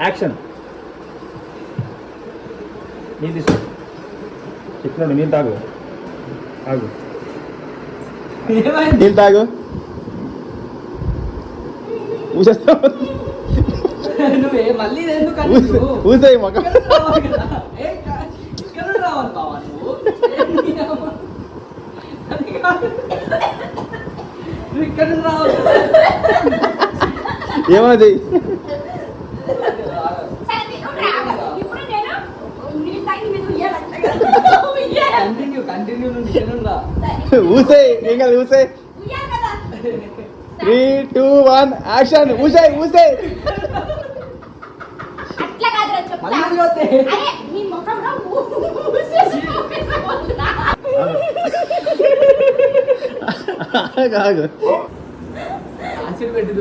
Action. నీళ్ళు తీసుకో. చెప్పినాడు నీళ్ళు తాగు. తాగు నీళ్ళు తాగు. ఊసాయి మొక్క. ఏమది? ఊసాయి ఏం కాదు. ఊసాయి. 3, 2, 1 యాక్షన్. ఊసాయి ఊసాయి. కాదు పెట్టి